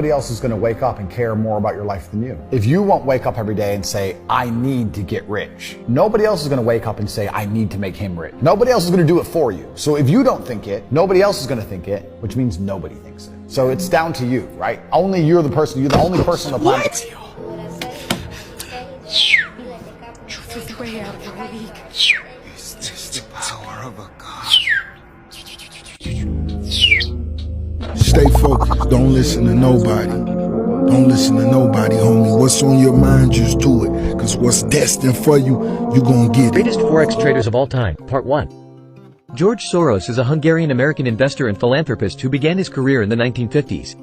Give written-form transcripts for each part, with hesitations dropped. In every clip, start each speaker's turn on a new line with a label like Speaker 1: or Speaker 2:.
Speaker 1: nobody else is going to wake up and care more about your life than you. If you won't wake up every day and say, I need to get rich, nobody else is going to wake up and say, I need to make him rich. Nobody else is going to do it for you. So if you don't think it, nobody else is going to think it, which means nobody thinks it. So it's down to you, right? Only you're the person, you're the only person on the planet.
Speaker 2: Stay focused. Don't listen to nobody. Don't listen to nobody, homie. What's on your mind, just do it. Because what's destined for you, you gonna get it.
Speaker 3: Greatest Forex traders of all time, Part 1. George Soros is a Hungarian-American investor and philanthropist who began his career in the 1950s.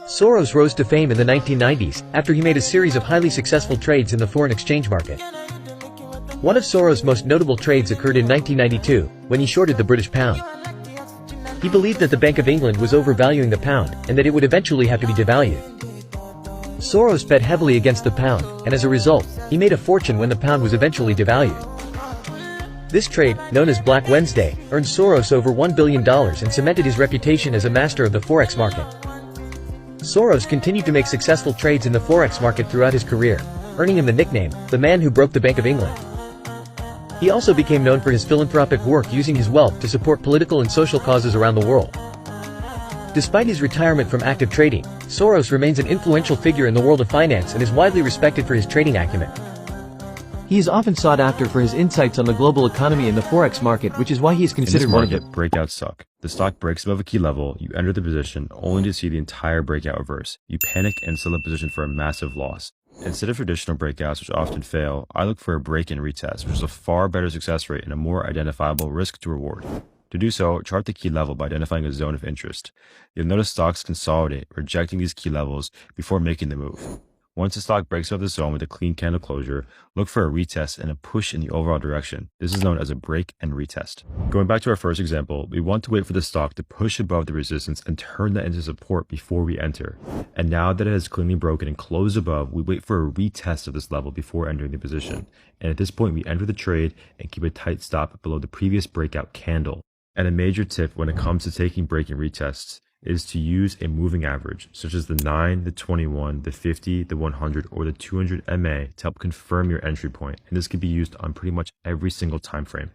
Speaker 3: Soros rose to fame in the 1990s after he made a series of highly successful trades in the foreign exchange market. One of Soros' most notable trades occurred in 1992, when he shorted the British pound. He believed that the Bank of England was overvaluing the pound and that it would eventually have to be devalued. Soros bet heavily against the pound, and as a result, he made a fortune when the pound was eventually devalued. This trade, known as Black Wednesday, earned Soros over $1 billion and cemented his reputation as a master of the Forex market. Soros continued to make successful trades in the Forex market throughout his career, earning him the nickname, the man who broke the Bank of England. He also became known for his philanthropic work using his wealth to support political and social causes around the world. Despite his retirement from active trading, Soros remains an influential figure in the world of finance and is widely respected for his trading acumen. He is often sought after for his insights on the global economy and the Forex market, which is why he is considered one of the
Speaker 4: breakouts suck. The stock breaks above a key level, you enter the position only to see the entire breakout reverse. You panic and sell the position for a massive loss. Instead of traditional breakouts, which often fail, I look for a break and retest, which is a far better success rate and a more identifiable risk to reward. To do so, chart the key level by identifying a zone of interest. You'll notice stocks consolidate, rejecting these key levels before making the move. Once the stock breaks out of the zone with a clean candle closure, look for a retest and a push in the overall direction. This is known as a break and retest. Going back to our first example, we want to wait for the stock to push above the resistance and turn that into support before we enter. And now that it has cleanly broken and closed above, we wait for a retest of this level before entering the position. And at this point, we enter the trade and keep a tight stop below the previous breakout candle. And a major tip when it comes to taking break and retests is to use a moving average, such as the 9, the 21, the 50, the 100, or the 200 MA to help confirm your entry point, and this can be used on pretty much every single time frame.